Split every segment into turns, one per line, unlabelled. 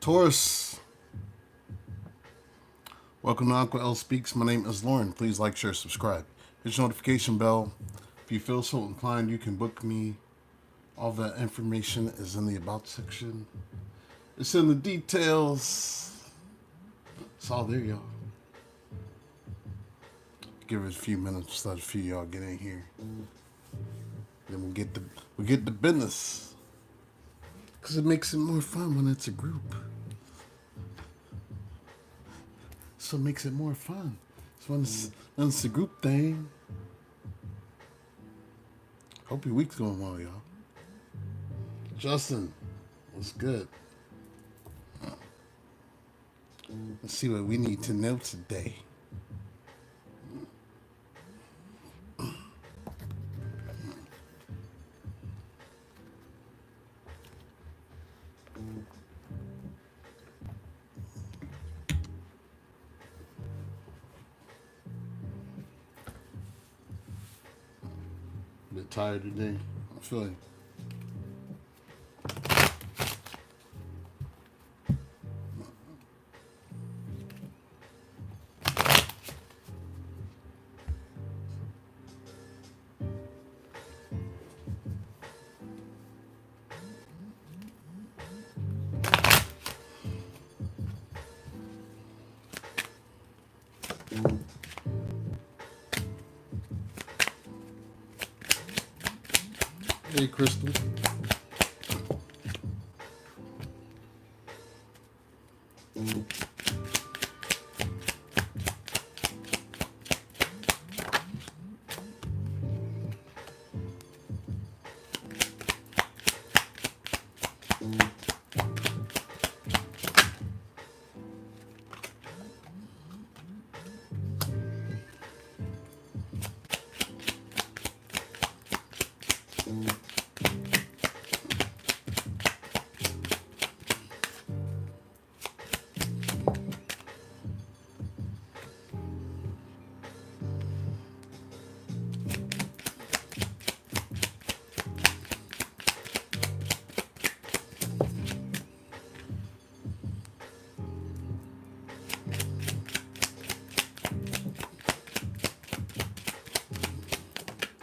Taurus, welcome to unclelspeaks. My name is Lauren. Please like, share, subscribe. Hit your notification bell. If you feel so inclined, you can book me. All that information is in the About section. It's in the details. It's all there, y'all. Give it a few minutes, let a few y'all get in here. Then we'll get the business. Cause it makes it more fun when it's a group. So it makes it more fun. So when it's a group thing. Hope your week's going well, y'all. Justin, what's good? Let's see what we need to know today. A bit tired today. I'm feeling. Hey, Crystal.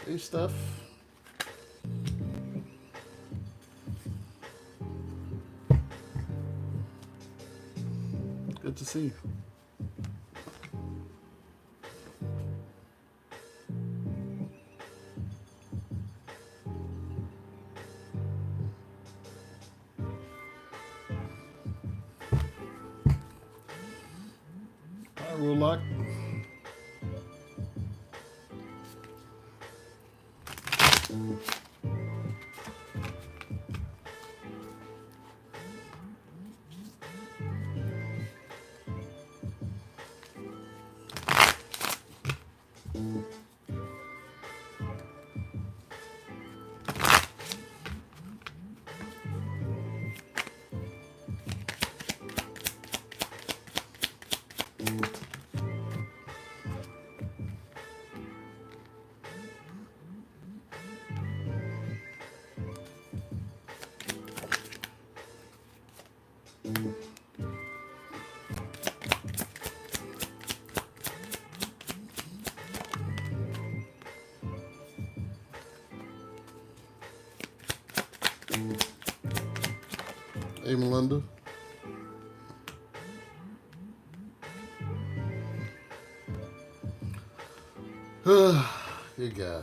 Hey, Steph. Good to see you. All right, Rulock. Hey, Melinda. Good guy.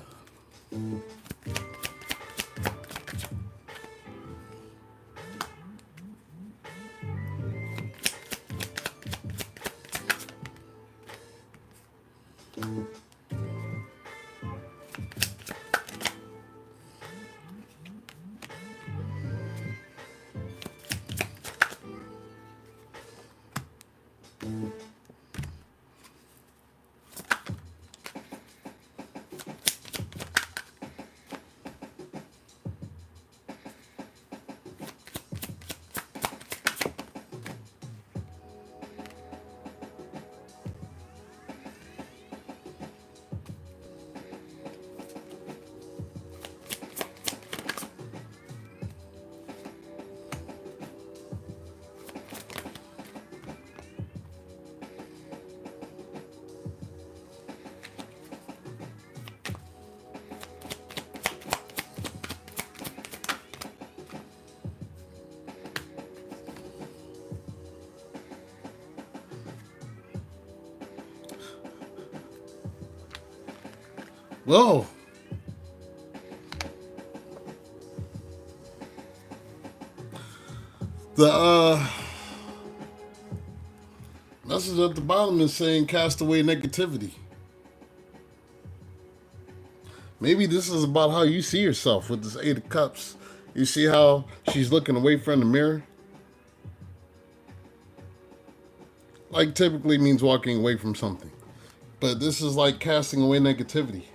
Well, the message at the bottom is saying cast away negativity. Maybe this is about how you see yourself with this Eight of Cups. You see how she's looking away from the mirror? Like typically means walking away from something. But this is like casting away negativity.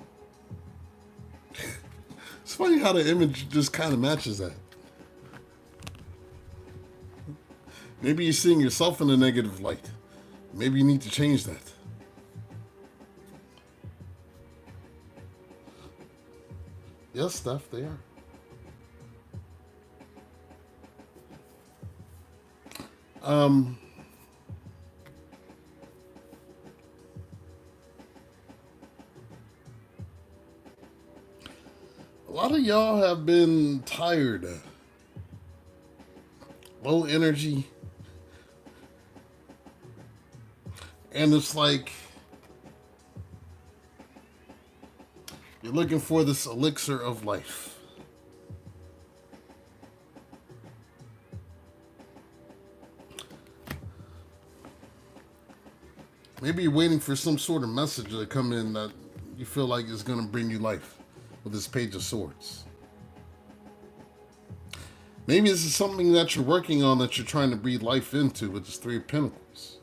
It's funny how the image just kind of matches that. Maybe you're seeing yourself in a negative light. Maybe you need to change that. Yes, Steph, they are. A lot of y'all have been tired, low energy, and it's like you're looking for this elixir of life. Maybe you're waiting for some sort of message to come in that you feel like is going to bring you life with this Page of Swords. Maybe this is something that you're working on that you're trying to breathe life into with this Three of Pentacles.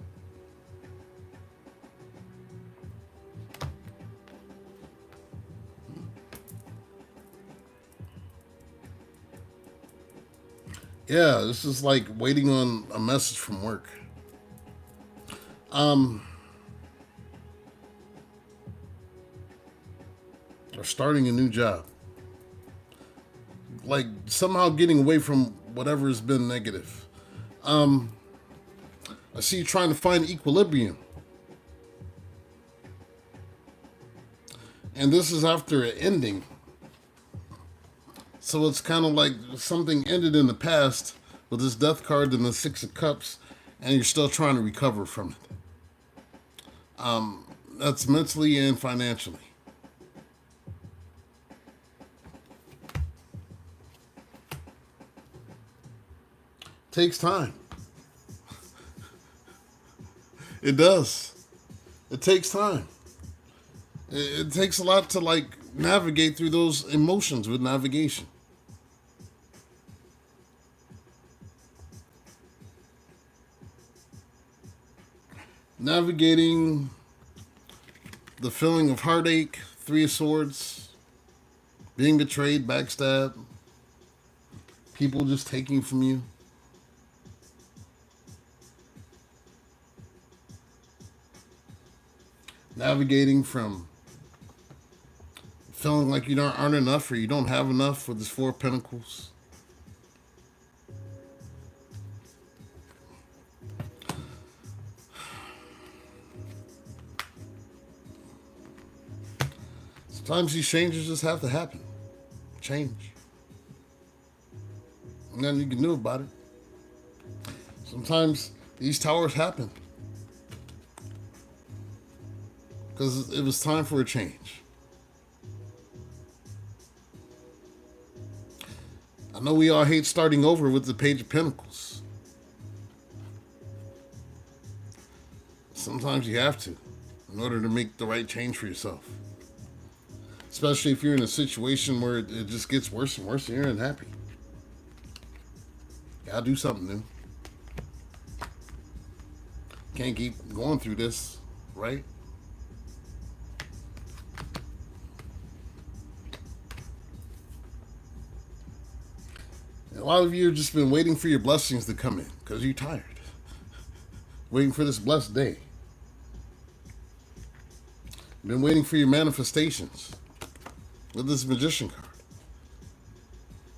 Yeah, this is like waiting on a message from work. Or starting a new job. Like somehow getting away from whatever has been negative. I see you trying to find equilibrium. And this is after an ending. So it's kind of like something ended in the past with this Death card and the Six of Cups, and you're still trying to recover from it. That's mentally and financially. Takes time. It does. It takes time. It takes a lot to like navigate through those emotions with navigation. Navigating the feeling of heartache, Three of Swords, being betrayed, backstabbed, people just taking from you. Navigating from feeling like you aren't enough or you don't have enough with this Four of Pentacles. Sometimes these changes just have to happen. Change. Nothing you can do about it. Sometimes these towers happen because it was time for a change. I know we all hate starting over with the Page of Pentacles. Sometimes you have to in order to make the right change for yourself. Especially if you're in a situation where it just gets worse and worse and you're unhappy. Gotta do something new. Can't keep going through this, right? And a lot of you have just been waiting for your blessings to come in because you're tired. Waiting for this blessed day. Been waiting for your manifestations. With this Magician card.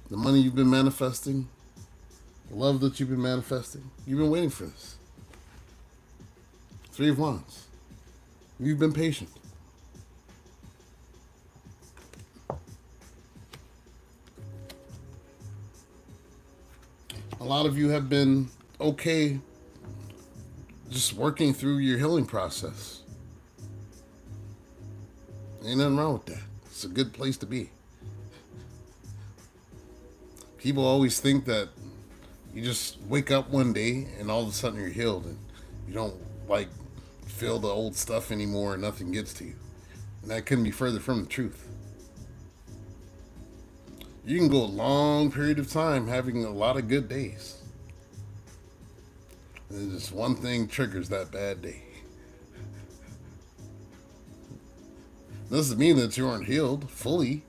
The money you've been manifesting. The love that you've been manifesting. You've been waiting for this. Three of Wands. You've been patient. A lot of you have been okay just working through your healing process. Ain't nothing wrong with that. It's a good place to be. People always think that you just wake up one day and all of a sudden you're healed and you don't like feel the old stuff anymore and nothing gets to you. And that couldn't be further from the truth. You can go a long period of time having a lot of good days. And just one thing triggers that bad day. Doesn't mean that you aren't healed fully.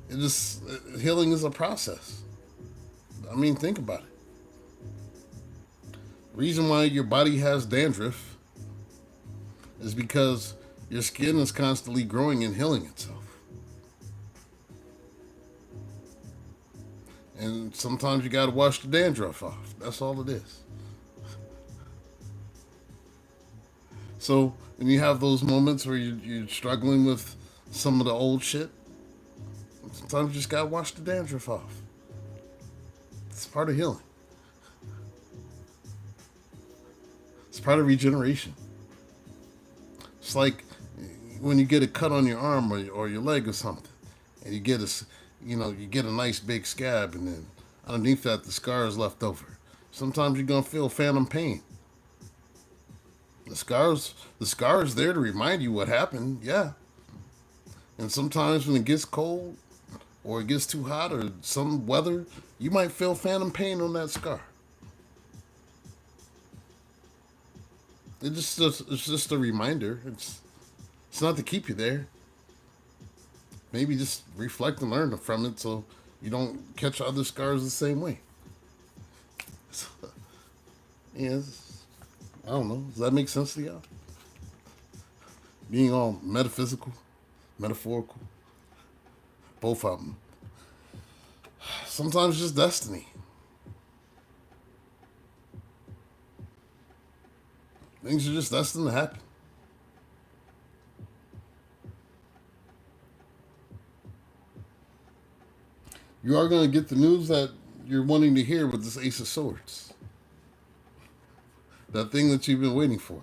Healing is a process. I mean, think about it. The reason why your body has dandruff is because your skin is constantly growing and healing itself. And sometimes you gotta wash the dandruff off. That's all it is. So when you have those moments where you're struggling with some of the old shit, sometimes you just gotta wash the dandruff off. It's part of healing. It's part of regeneration. It's like when you get a cut on your arm or your leg or something, and you get a nice big scab, and then underneath that the scar is left over. Sometimes you're gonna feel phantom pain. The scar is there to remind you what happened, yeah. And sometimes when it gets cold or it gets too hot or some weather, you might feel phantom pain on that scar. It's just a reminder. It's not to keep you there. Maybe just reflect and learn from it so you don't catch other scars the same way. Yes. I don't know. Does that make sense to y'all? Being all metaphysical, metaphorical, both of them. Sometimes just destiny. Things are just destined to happen. You are going to get the news that you're wanting to hear with this Ace of Swords. That thing that you've been waiting for.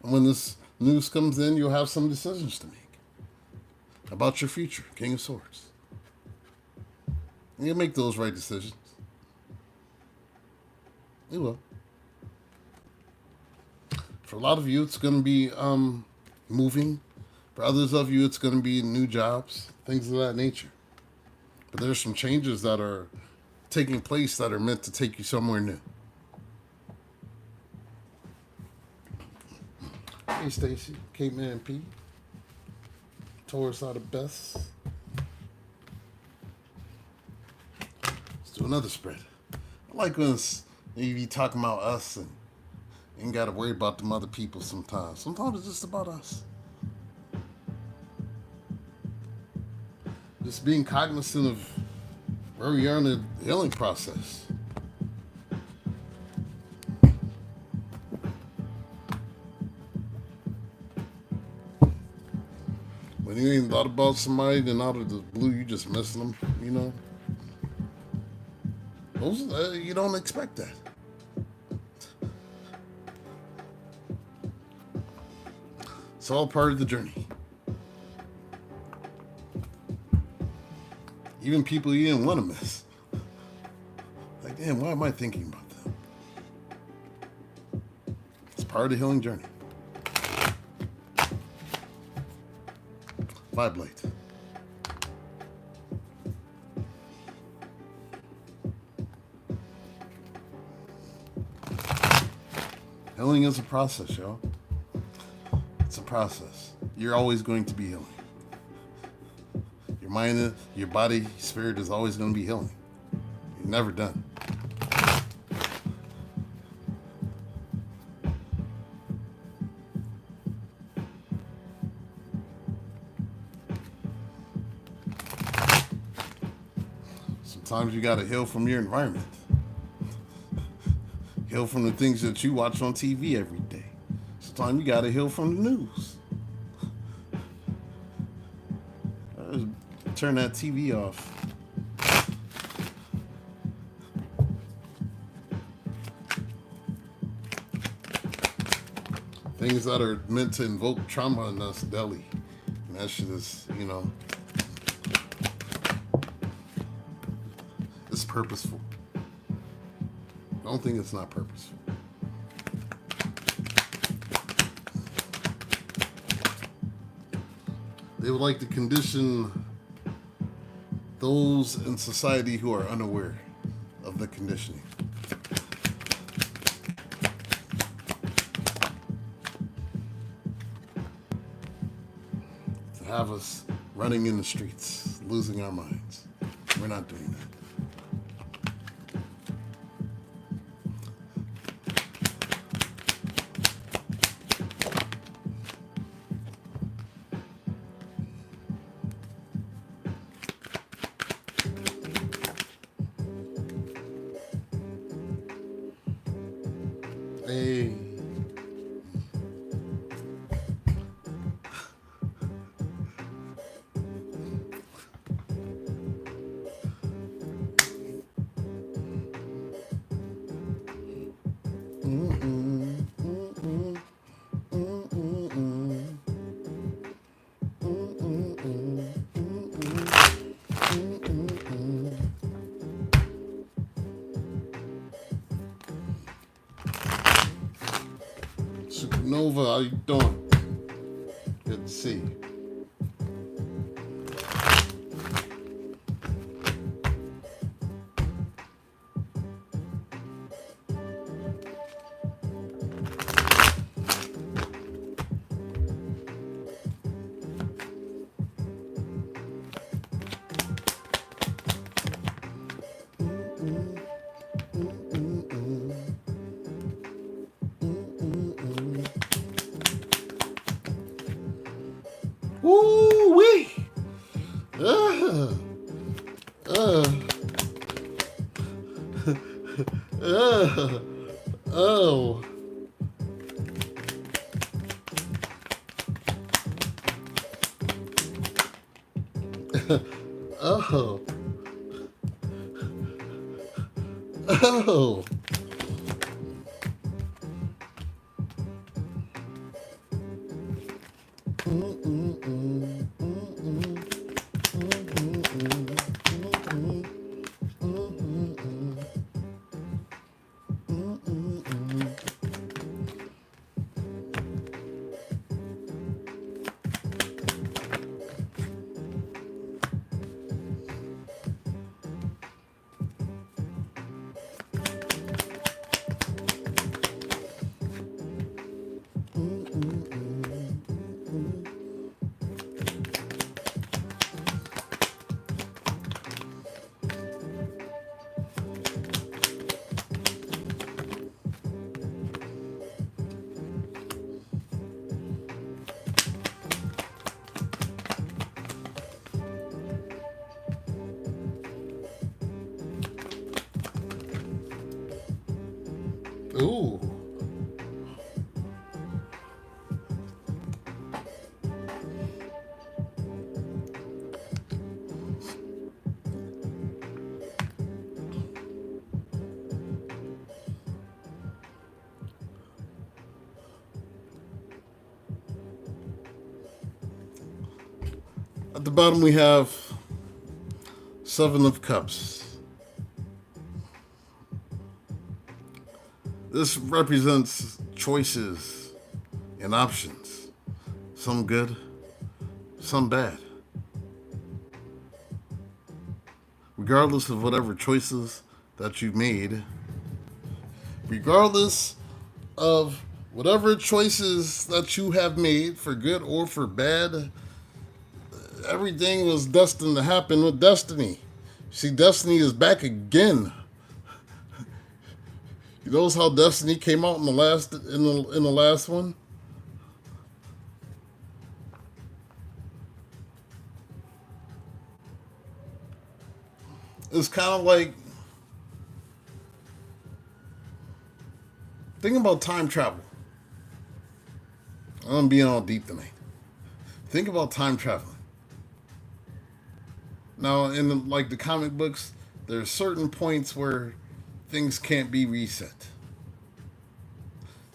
And when this news comes in, you'll have some decisions to make about your future, King of Swords. And you'll make those right decisions. You will. For a lot of you, it's going to be moving. For others of you, it's going to be new jobs, things of that nature. But there's some changes that are taking place that are meant to take you somewhere new. Hey, Stacy, Cape Man P. Taurus are the best. Let's do another spread. I like when you be talking about us and you ain't got to worry about them other people sometimes. Sometimes it's just about us. Just being cognizant of where we are in the healing process. When you ain't thought about somebody, then out of the blue, you just missing them, you know? You don't expect that. It's all part of the journey. Even people you didn't want to miss. Like, damn, why am I thinking about them? It's part of the healing journey. Vibrate. Healing is a process, y'all. It's a process. You're always going to be healing. Your mind, your body, your spirit is always going to be healing. You're never done. Sometimes you got to heal from your environment. Heal from the things that you watch on TV every day. Sometimes you got to heal from the news. Turn that TV off. Things that are meant to invoke trauma in us daily. And that shit is, it's purposeful. Don't think it's not purposeful. They would like to condition those in society who are unaware of the conditioning. To have us running in the streets, losing our minds. We're not doing that. Hey. Supernova, how you doing? Good to see you. Woo wee! Oh. Oh. Oh. Ooh. At the bottom we have Seven of Cups. This represents choices and options. Some good, some bad. Regardless of whatever choices that you made, regardless of whatever choices that you have made, for good or for bad, everything was destined to happen with destiny. See, destiny is back again. You notice how destiny came out in the last one? It's kind of like, think about time travel. I'm being all deep tonight. Think about time traveling. Now, in the comic books, there's certain points where things can't be reset.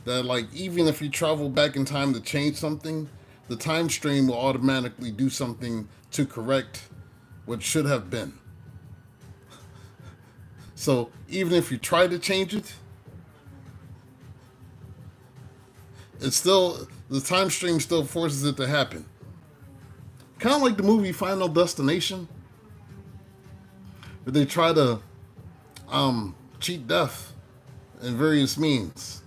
that like even if you travel back in time to change something, the time stream will automatically do something to correct what should have been. So even if you try to change it, it's still the time stream still forces it to happen. Kind of like the movie Final Destination, where they try to cheat death in various means.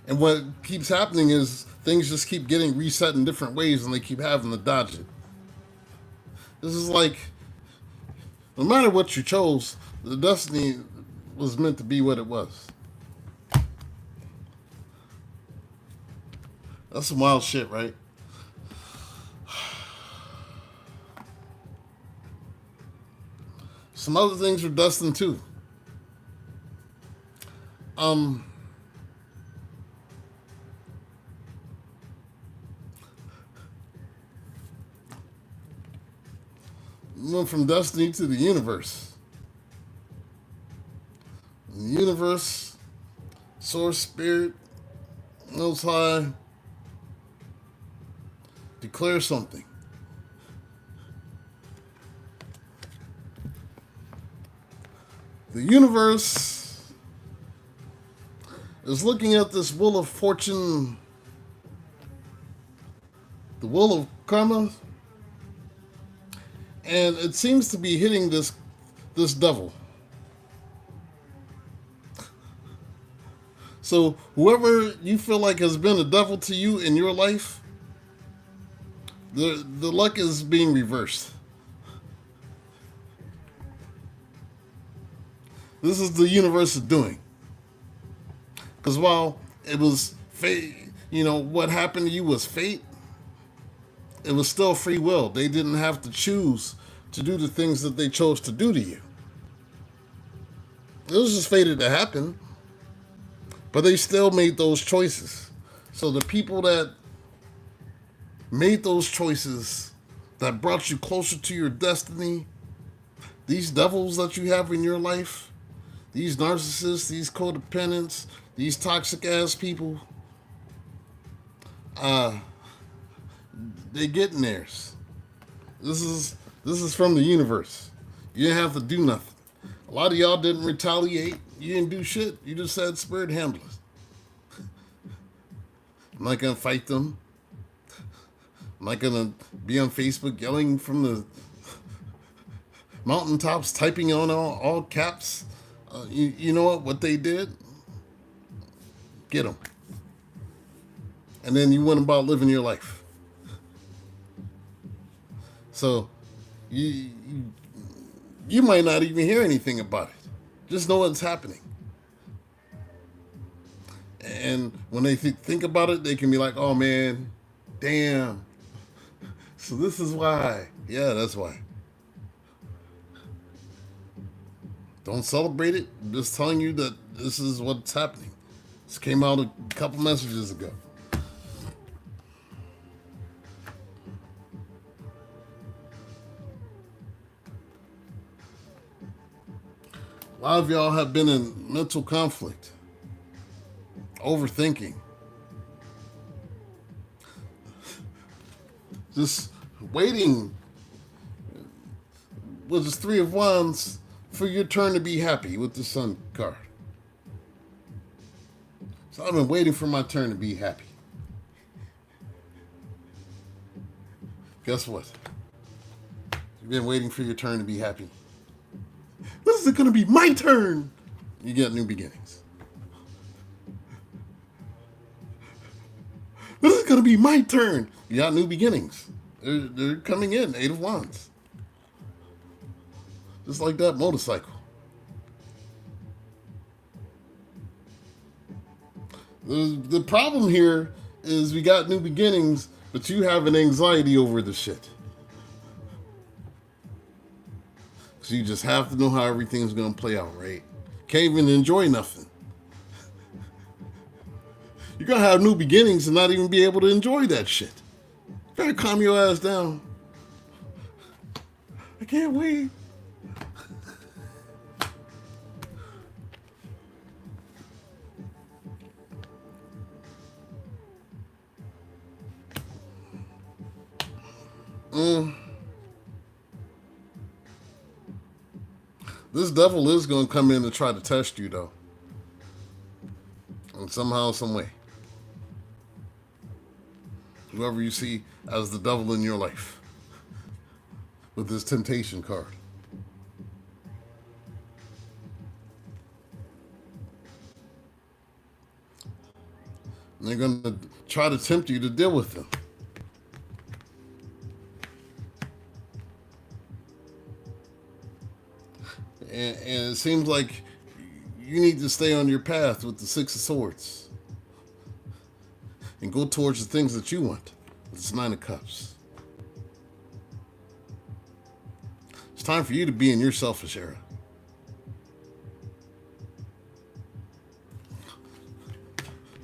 And what keeps happening is things just keep getting reset in different ways and they keep having to dodge it. This is like, no matter what you chose, the destiny was meant to be what it was. That's some wild shit, right? Some other things were destined too. Went from destiny to the universe. The universe, source, spirit, Most High, declare something. The universe is looking at this wheel of fortune, the wheel of karma, and it seems to be hitting this devil. So whoever you feel like has been a devil to you in your life, the luck is being reversed. This is the universe doing. Because while it was fate, what happened to you was fate, it was still free will. They didn't have to choose to do the things that they chose to do to you. It was just fated to happen. But they still made those choices. So the people that made those choices that brought you closer to your destiny, these devils that you have in your life, these narcissists, these codependents, these toxic ass people, they getting theirs. This is from the universe. You didn't have to do nothing. A lot of y'all didn't retaliate. You didn't do shit. You just had spirit handlers. I'm not gonna fight them. I'm not gonna be on Facebook yelling from the mountaintops, typing on all caps. You know what they did? Get them. And then you went about living your life. So you might not even hear anything about it. Just know what's happening. And when they think about it, they can be like, oh man, damn. So this is why. Yeah, that's why. Don't celebrate it. I'm just telling you that this is what's happening. This came out a couple messages ago. A lot of y'all have been in mental conflict, overthinking, just waiting with this Three of Wands for your turn to be happy with the Sun card. So I've been waiting for my turn to be happy. Guess what? You've been waiting for your turn to be happy. This is going to be my turn. You get new beginnings. This is going to be my turn. You got new beginnings. They're coming in. 8 of Wands. Just like that motorcycle. The problem here is we got new beginnings, but you have an anxiety over the shit. So you just have to know how everything's going to play out, right? Can't even enjoy nothing. You're going to have new beginnings and not even be able to enjoy that shit. You better calm your ass down. I can't wait. This devil is going to come in and try to test you, though. And somehow, some way. Whoever you see as the devil in your life. With this temptation card. And they're going to try to tempt you to deal with them. And it seems like you need to stay on your path with the Six of Swords. And go towards the things that you want. With this Nine of Cups. It's time for you to be in your selfish era.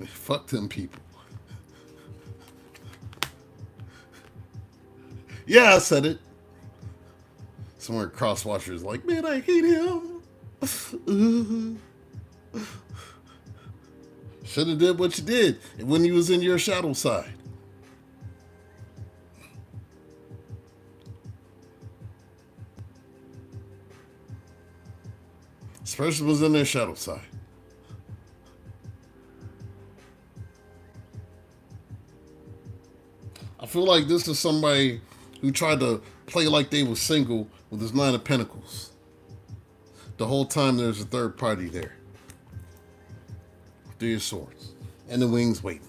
Fuck them people. Yeah, I said it. Somewhere cross-watcher is like, man, I hate him. Should have did what you did when you was in your shadow side. This person was in their shadow side. I feel like this is somebody who tried to play like they were single with his Nine of Pentacles. The whole time there's a third party there. Three of Swords. And the wings waiting.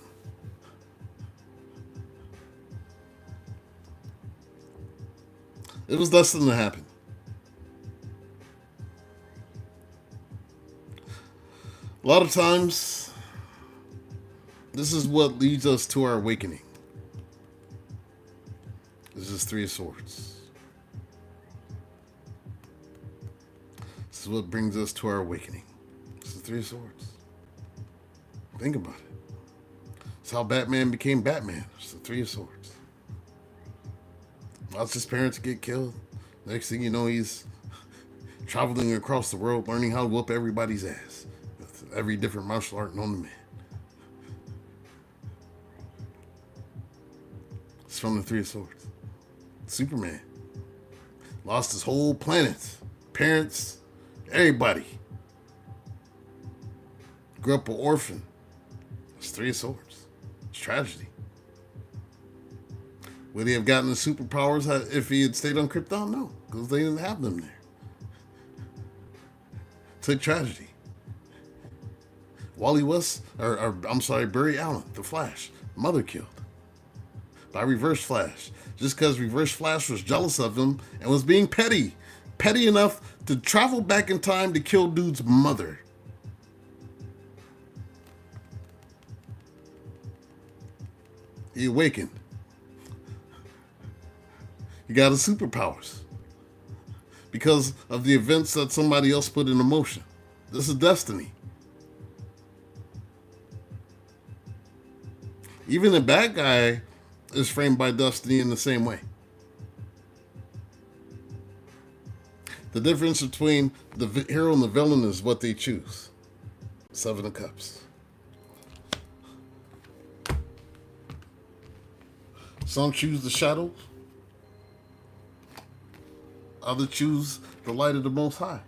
It was destined to happen. A lot of times, this is what leads us to our awakening. This is Three of Swords. This is what brings us to our awakening. This is Three of Swords. Think about it. It's how Batman became Batman. It's the Three of Swords. Watched his parents get killed. Next thing you know, he's traveling across the world, learning how to whoop everybody's ass. With every different martial art known to man. It's from the Three of Swords. Superman. Lost his whole planet. Parents. Everybody. Grew up an orphan. It's Three of Swords. It's tragedy. Would he have gotten the superpowers if he had stayed on Krypton? No, because they didn't have them there. Took tragedy. Wally West, Barry Allen, the Flash, mother killed by Reverse Flash, just because Reverse Flash was jealous of him and was being petty enough to travel back in time to kill dude's mother. He awakened. He got his superpowers because of the events that somebody else put into motion. This is destiny. Even the bad guy is framed by destiny in the same way. The difference between the hero and the villain is what they choose. Seven of Cups. Some choose the shadows. Others choose the light of the Most High.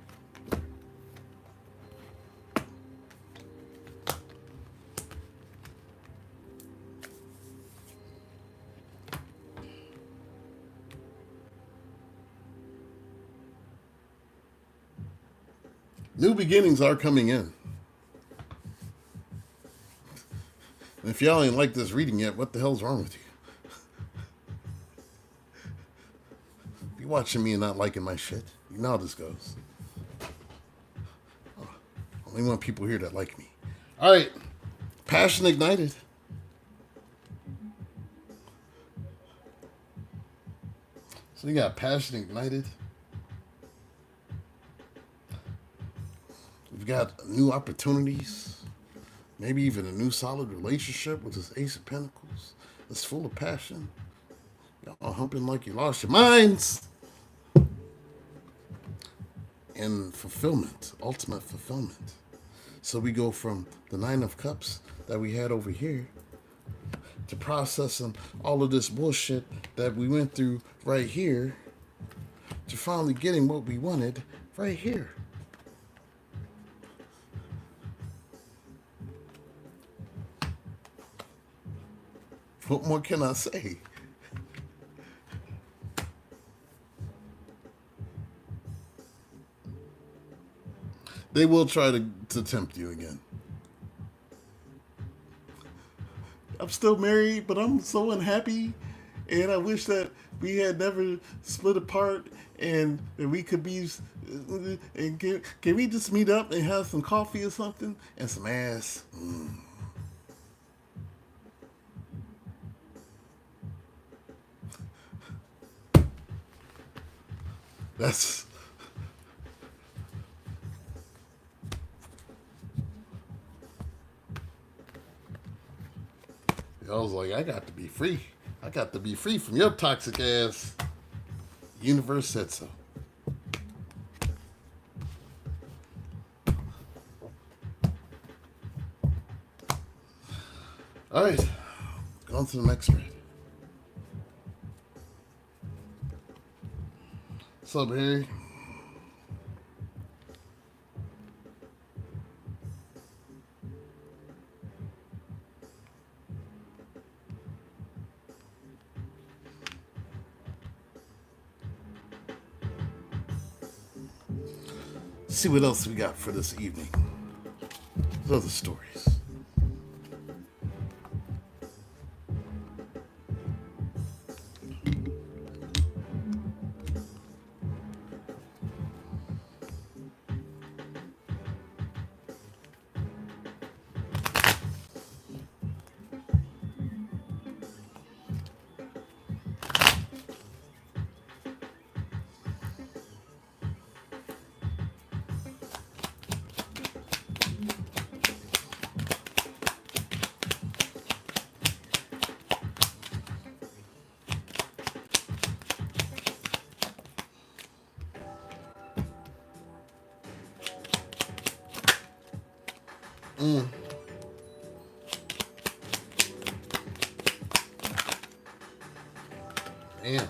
New beginnings are coming in. And if y'all ain't like this reading yet, what the hell's wrong with you? If you're watching me and not liking my shit, you know how this goes. Oh, only want people here that like me. All right. Passion ignited. So you got passion ignited. We've got new opportunities, maybe even a new solid relationship with this Ace of Pentacles that's full of passion. Y'all humping like you lost your minds. And fulfillment, ultimate fulfillment. So we go from the Nine of Cups that we had over here to processing all of this bullshit that we went through right here to finally getting what we wanted right here. What more can I say? They will try to tempt you again. I'm still married, but I'm so unhappy, and I wish that we had never split apart, and that we could be. And can we just meet up and have some coffee or something and some ass? That's. I was like, I got to be free. I got to be free from your toxic ass. Universe said so. All right, on to the next read. What's up, Harry? See what else we got for this evening. Other stories. Damn.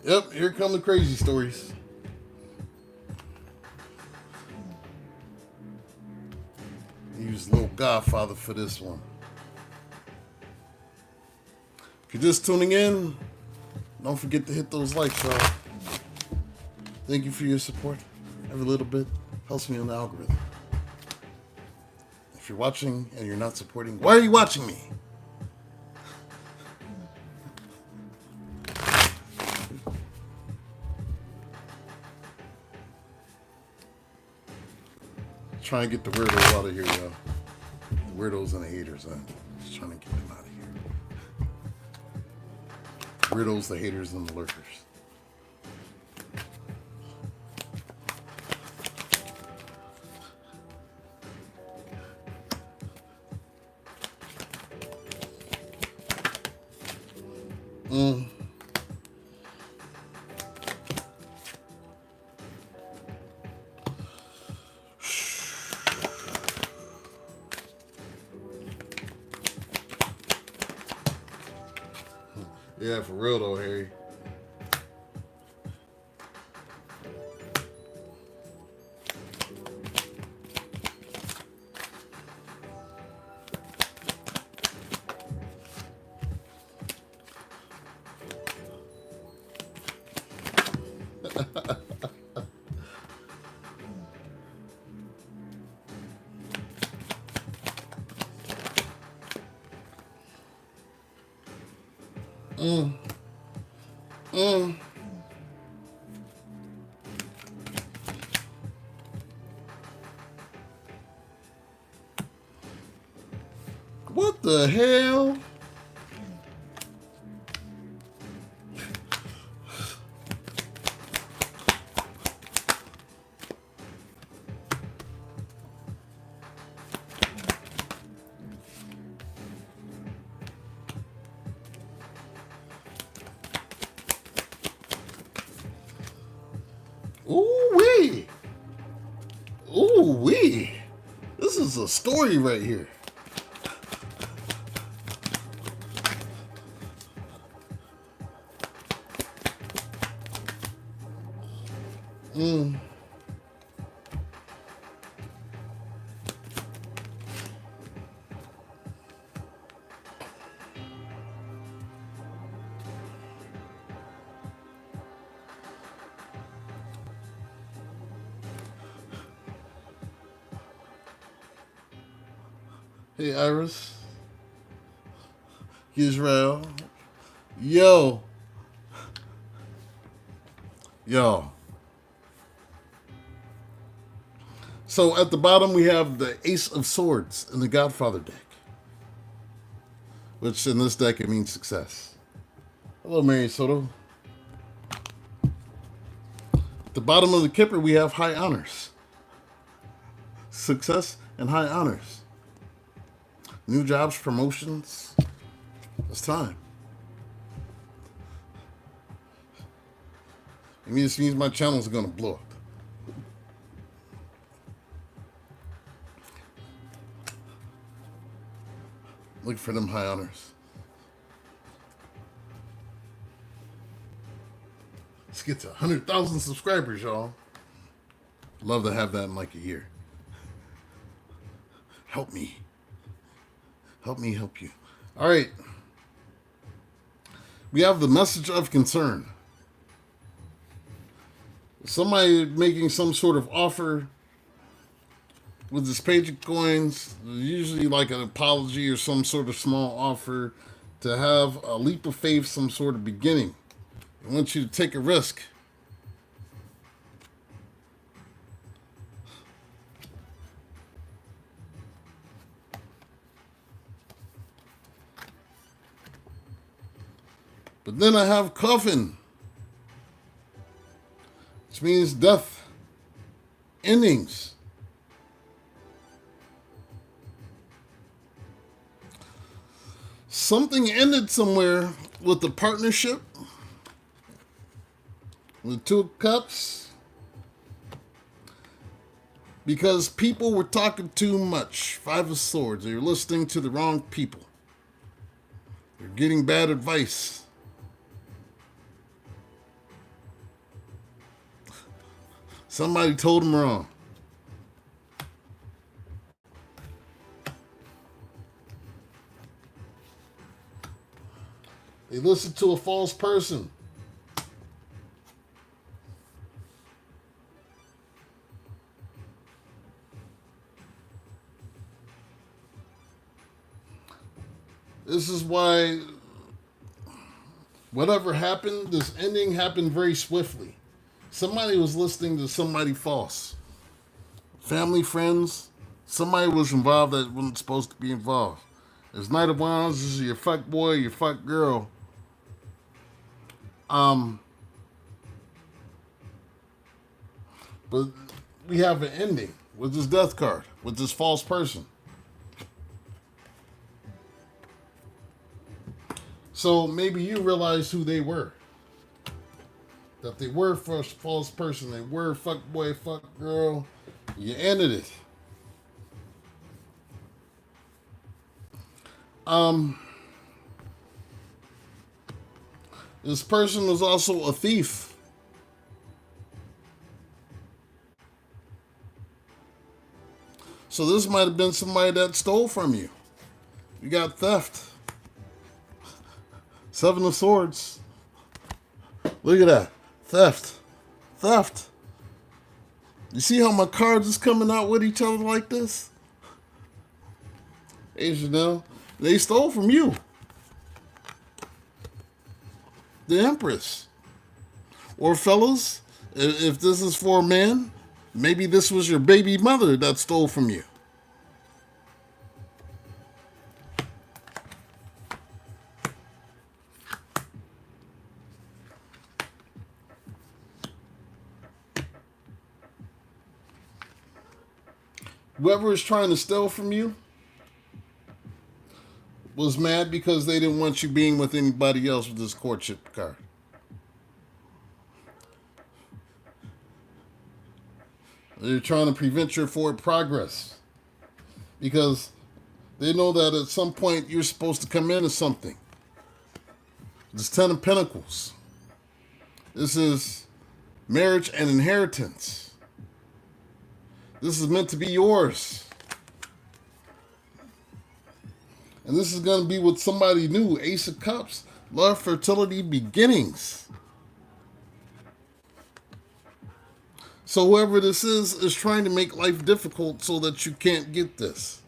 Yep, here come the crazy stories. Use Little Godfather for this one. If you're just tuning in, don't forget to hit those likes, y'all. Thank you for your support. Every little bit helps me on the algorithm. If you're watching and you're not supporting, why are you watching me? Try and get the weirdos out of here, y'all. The weirdos and the haters, just trying to get them out of here. Weirdos, the haters, and the lurkers. Yeah, for real though, Harry. What the hell? a story right here. Hey, Iris. Israel. Yo. So at the bottom we have the Ace of Swords in the Godfather deck, which in this deck it means success. Hello, Mary Soto. At the bottom of the Kipper we have high honors. Success and high honors. New jobs, promotions. It's time. I mean, this means my channels are going to blow up. Look for them high honors. Let's get to 100,000 subscribers, y'all. Love to have that in like a year. Help me. Help me help you. All right. We have the message of concern. Somebody making some sort of offer with this page of coins, usually like an apology or some sort of small offer to have a leap of faith, some sort of beginning. I want you to take a risk. But then I have coffin, which means death, endings. Something ended somewhere with the partnership, with 2 of Cups, because people were talking too much. 5 of Swords. You're listening to the wrong people. You're getting bad advice. Somebody told them wrong. They listened to a false person. This is why whatever happened, this ending happened very swiftly. Somebody was listening to somebody false. Family, friends, somebody was involved that wasn't supposed to be involved. As Knight of Wands, this is your fuck boy, your fuck girl. But we have an ending with this death card, with this false person. So maybe you realize who they were. That they were first false person. They were fuck boy, fuck girl. You ended it. This person was also a thief. So this might have been somebody that stole from you. You got theft. 7 of Swords. Look at that. Theft. You see how my cards is coming out with each other like this? Hey, Chanel. They stole from you. The Empress. Or fellas, if this is for a man, maybe this was your baby mother that stole from you. Whoever is trying to steal from you was mad because they didn't want you being with anybody else with this courtship card. They're trying to prevent your forward progress. because they know that at some point you're supposed to come into something. This Ten of Pentacles. This is marriage and inheritance. This is meant to be yours. And this is going to be with somebody new. Ace of Cups. Love, fertility, beginnings. So whoever this is trying to make life difficult so that you can't get this.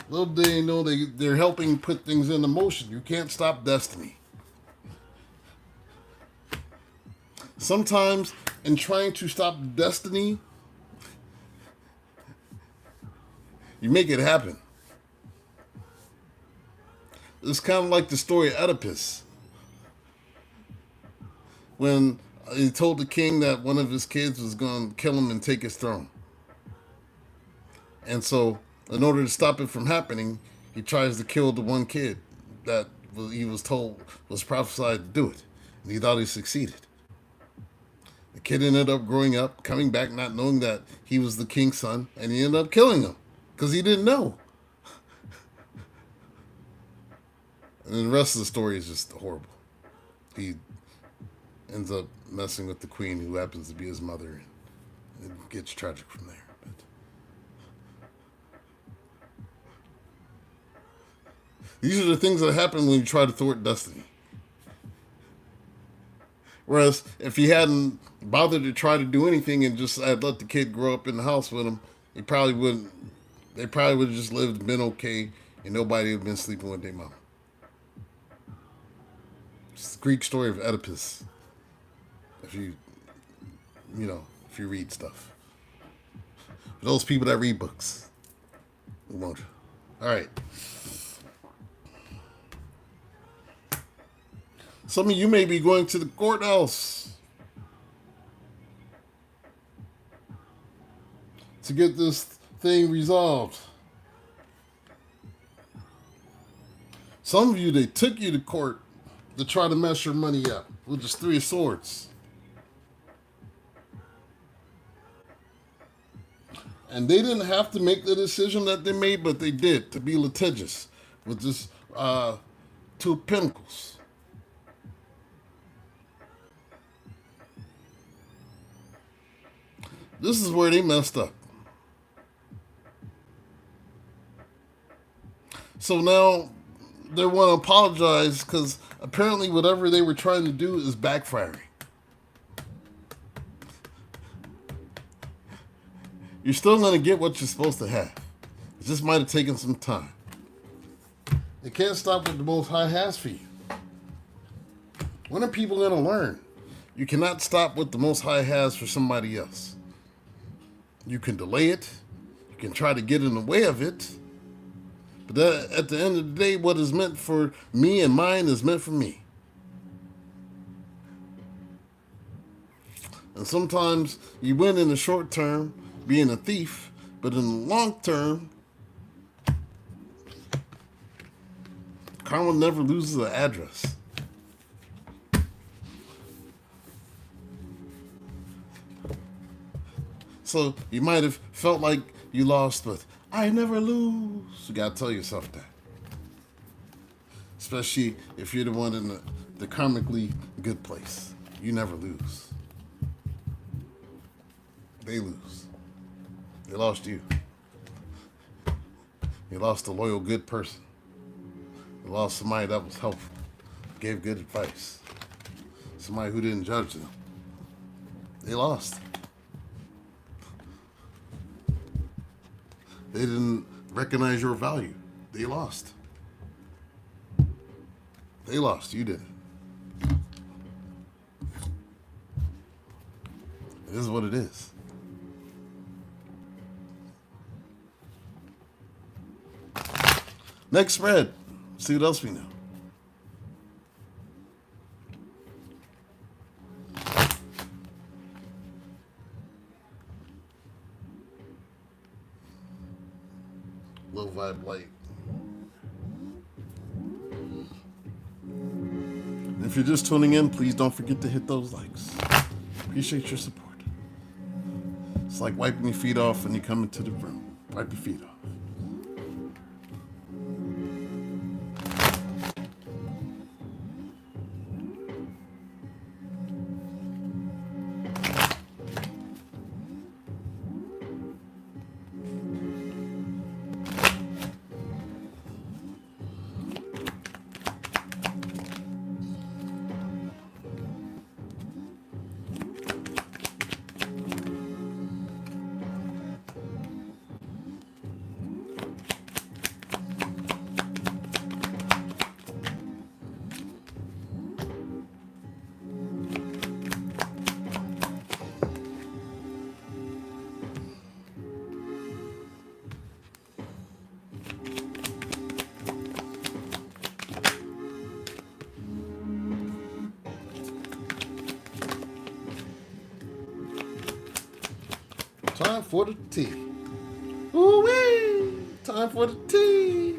Little do they know they're helping put things into motion. You can't stop destiny. Sometimes in trying to stop destiny, you make it happen. It's kind of like the story of Oedipus. When he told the king that one of his kids was going to kill him and take his throne. And so, in order to stop it from happening, he tries to kill the one kid that he was told was prophesied to do it. And he thought he succeeded. The kid ended up growing up, coming back, not knowing that he was the king's son, and he ended up killing him because he didn't know. And the rest of the story is just horrible. He ends up messing with the queen, who happens to be his mother, and it gets tragic from there. But these are the things that happen when you try to thwart destiny. Whereas if he hadn't bothered to try to do anything and just had let the kid grow up in the house with him, they probably would have just lived, been okay, and nobody would have been sleeping with their mom. It's the Greek story of Oedipus. If you read stuff. For those people that read books. We won't you? All right. Some of you may be going to the courthouse to get this thing resolved. Some of you, they took you to court to try to mess your money up with this Three of Swords. And they didn't have to make the decision that they made, but they did, to be litigious with this Two of Pentacles. This is where they messed up. So now they want to apologize because apparently whatever they were trying to do is backfiring. You're still going to get what you're supposed to have. It just might have taken some time. They can't stop what the Most High has for you. When are people going to learn? You cannot stop what the Most High has for somebody else. You can delay it. You can try to get in the way of it. But at the end of the day, what is meant for me and mine is meant for me. And sometimes you win in the short term being a thief, but in the long term, karma never loses an address. So you might have felt like you lost, but I never lose. You gotta tell yourself that. Especially if you're the one in the karmically good place. You never lose. They lose. They lost you. They lost a loyal, good person. They lost somebody that was helpful, gave good advice. Somebody who didn't judge them. They lost. They didn't recognize your value. They lost. They lost. You didn't. It is what it is. Next spread. See what else we know. Low vibe light. And if you're just tuning in, please don't forget to hit those likes. Appreciate your support. It's like wiping your feet off when you come into the room. Wipe your feet off. time for the tea. Ooh-wee! Time for the tea.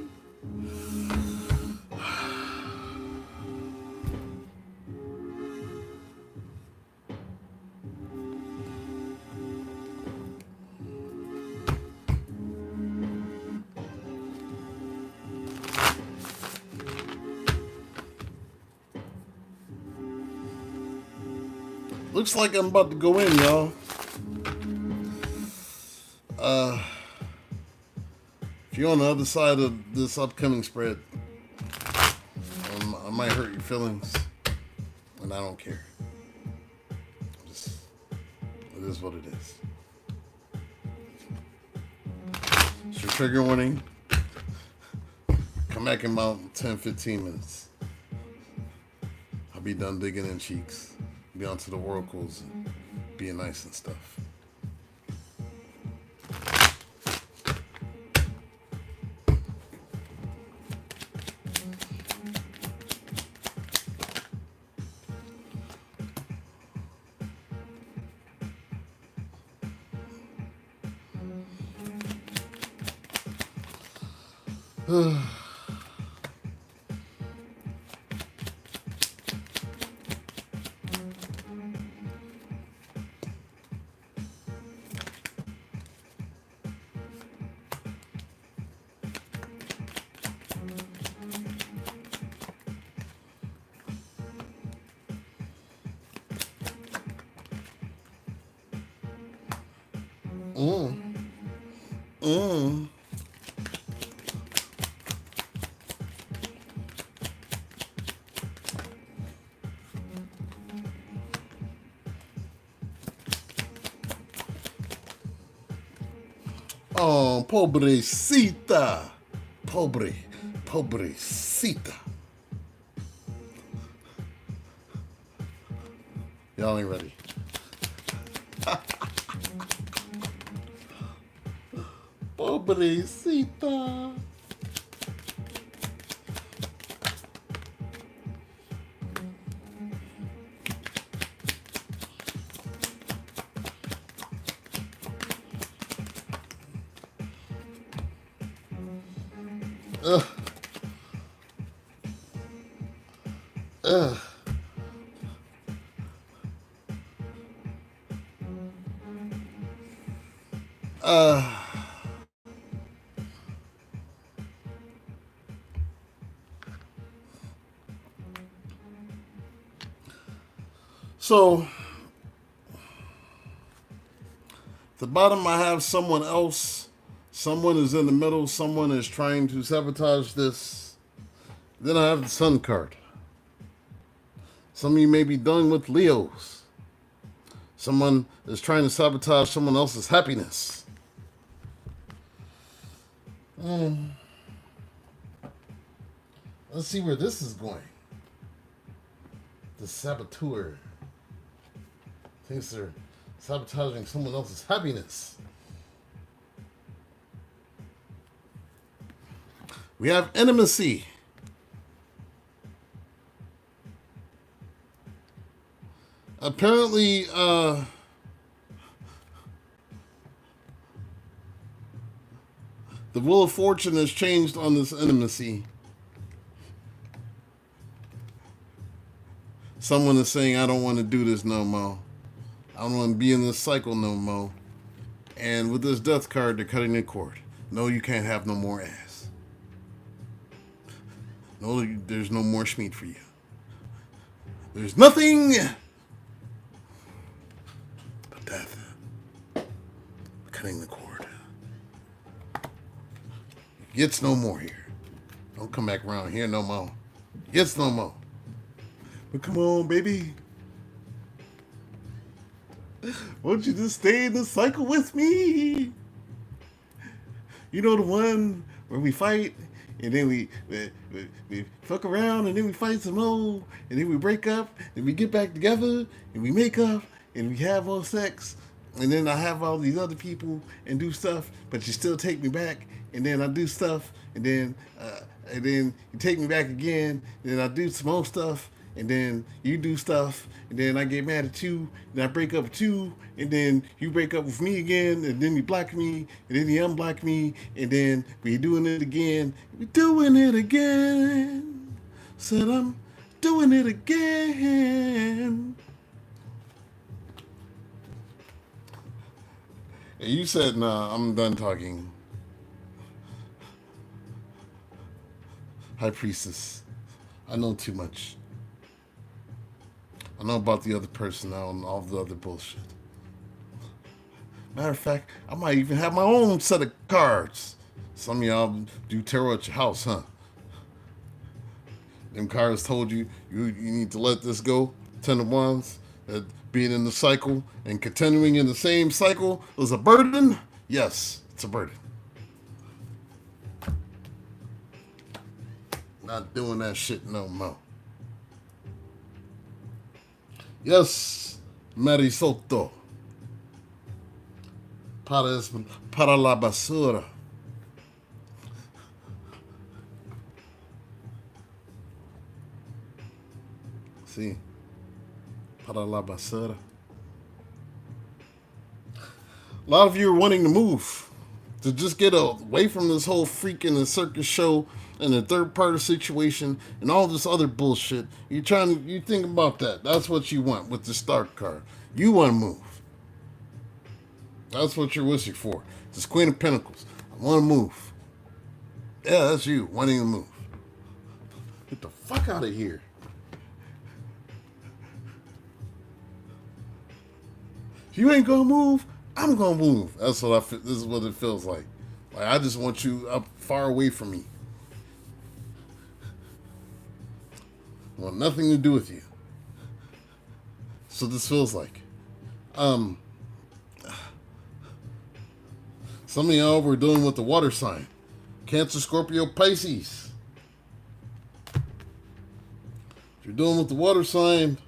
Looks like I'm about to go in, y'all. If you're on the other side of this upcoming spread, I might hurt your feelings, and I don't care. It is what it is. It's your trigger warning. Come back in about 10-15 minutes. I'll be done digging in cheeks. Be onto the oracles and being nice and stuff. Oh, pobrecita. Pobrecita. Y'all ain't ready. Pobrecita. Ugh. Ugh. So, at the bottom I have someone else. Someone is in the middle. Someone is trying to sabotage this. Then I have the Sun card. Some of you may be dealing with Leos. Someone is trying to sabotage someone else's happiness. Let's see where this is going. The saboteur thinks they're sabotaging someone else's happiness. We have intimacy. Apparently, the Wheel of Fortune has changed on this intimacy. Someone is saying, I don't want to do this no more. I don't want to be in this cycle no more. And with this death card, they're cutting the cord. No, you can't have no more ass. No, there's no more Schmeat for you. There's nothing but death. Cutting the cord. Gets no more here. Don't come back around here no more. Gets no more. But come on, baby. Won't you just stay in the cycle with me? You know the one where we fight and then we fuck around and then we fight some more and then we break up and we get back together and we make up and we have more sex and then I have all these other people and do stuff, but you still take me back and then I do stuff and then you take me back again and then I do some more stuff and then you do stuff, and then I get mad at you, and I break up with you, and then you break up with me again, and then you block me, and then you unblock me, and then we're doing it again. We're doing it again. Said I'm doing it again. And you said, nah, I'm done talking. High Priestess, I know too much. I know about the other person now and all the other bullshit. Matter of fact, I might even have my own set of cards. Some of y'all do tarot at your house, huh? Them cards told you need to let this go. 10 of Wands, that being in the cycle and continuing in the same cycle was a burden. Yes, it's a burden. Not doing that shit no more. Yes, Marisoto. Para la basura. See, para la basura. A lot of you are wanting to move, to just get away from this whole freaking and circus show and the third party situation and all this other bullshit. You think about that. That's what you want with the start card. You want to move. That's what you're wishing for. This Queen of Pentacles. I want to move. Yeah, that's you wanting to move. Get the fuck out of here. If you ain't gonna move, I'm gonna move. That's what this is what it feels like. Like I just want you up far away from me. I want nothing to do with you. So this feels like. Some of y'all were dealing with the water sign. Cancer, Scorpio, Pisces. If you're dealing with the water sign,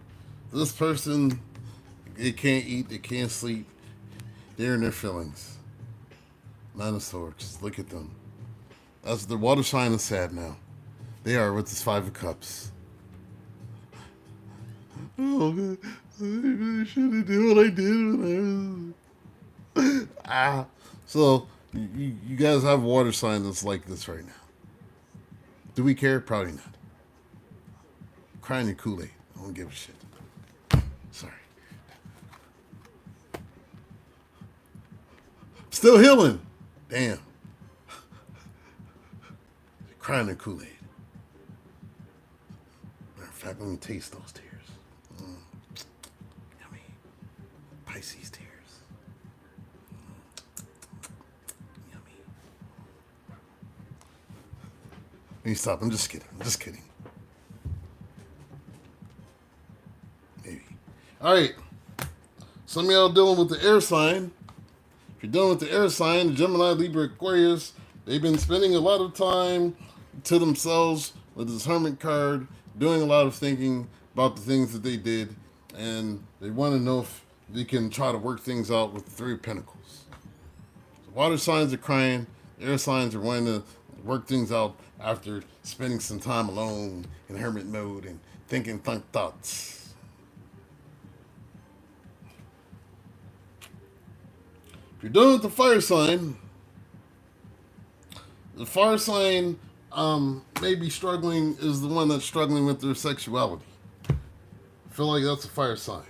this person, they can't eat, they can't sleep. They're in their feelings. Nine of Swords. Look at them. That's the water sign is sad now. They are with this Five of Cups. Oh, man. I really shouldn't do what I did when I was... So, you guys have a water sign that's like this right now. Do we care? Probably not. Crying your Kool-Aid. I don't give a shit. Sorry. Still healing. Damn. Crying your Kool-Aid. Matter of fact, let me taste those tears. Yummy. Pisces tears. Yummy. Let me stop. I'm just kidding. Maybe. All right. Some of y'all dealing with the air sign. If you're dealing with the air sign, Gemini, Libra, Aquarius, they've been spending a lot of time to themselves with this Hermit card, doing a lot of thinking about the things that they did, and they want to know if they can try to work things out with the Three of Pentacles. So water signs are crying, air signs are wanting to work things out after spending some time alone in hermit mode and thinking thoughts. If you're done with the fire sign may be struggling, is the one that's struggling with their sexuality. I feel like that's a fire sign.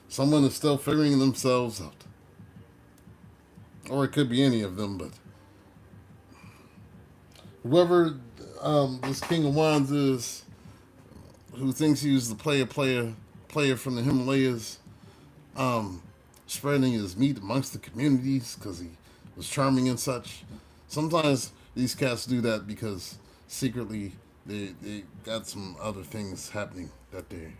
Someone is still figuring themselves out. Or it could be any of them, but whoever this King of Wands is, who thinks he's the player from the Himalayas, spreading his meat amongst the communities because he was charming and such. Sometimes these cats do that because secretly they got some other things happening that day.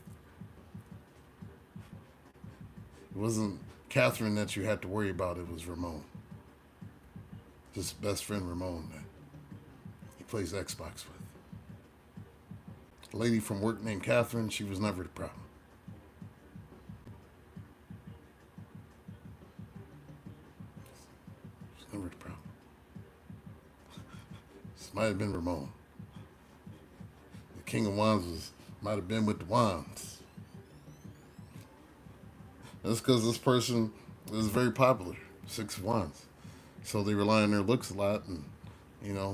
It wasn't Catherine that you had to worry about, it was Ramon. His best friend Ramon that he plays Xbox with. A lady from work named Catherine, she was never the problem. Never the problem. This might have been Ramon. King of Wands might have been with the wands. That's because this person is very popular. 6 of Wands. So they rely on their looks a lot and,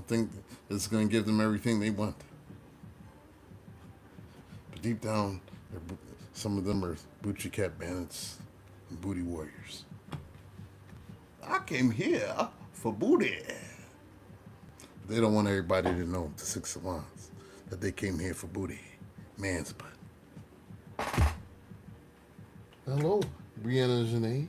think it's going to give them everything they want. But deep down, some of them are booty cat bandits and booty warriors. I came here for booty. They don't want everybody to know, the 6 of Wands, that they came here for booty. Man's butt. Hello, Brianna Janae.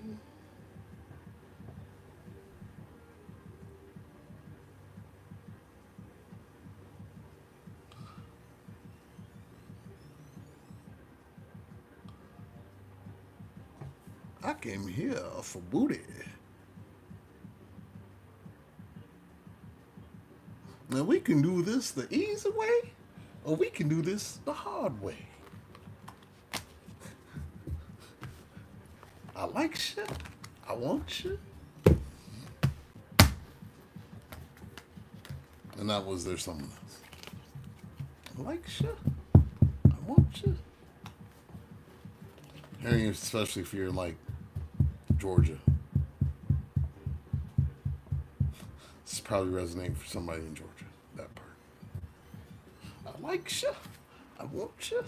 I came here for booty. Now we can do this the easy way, or we can do this the hard way. I like shit. I want shit. And that was there someone else. I like shit. I want shit. Hearing, especially if you're in like Georgia. This probably resonating for somebody in Georgia. That part. I like shit. I want shit.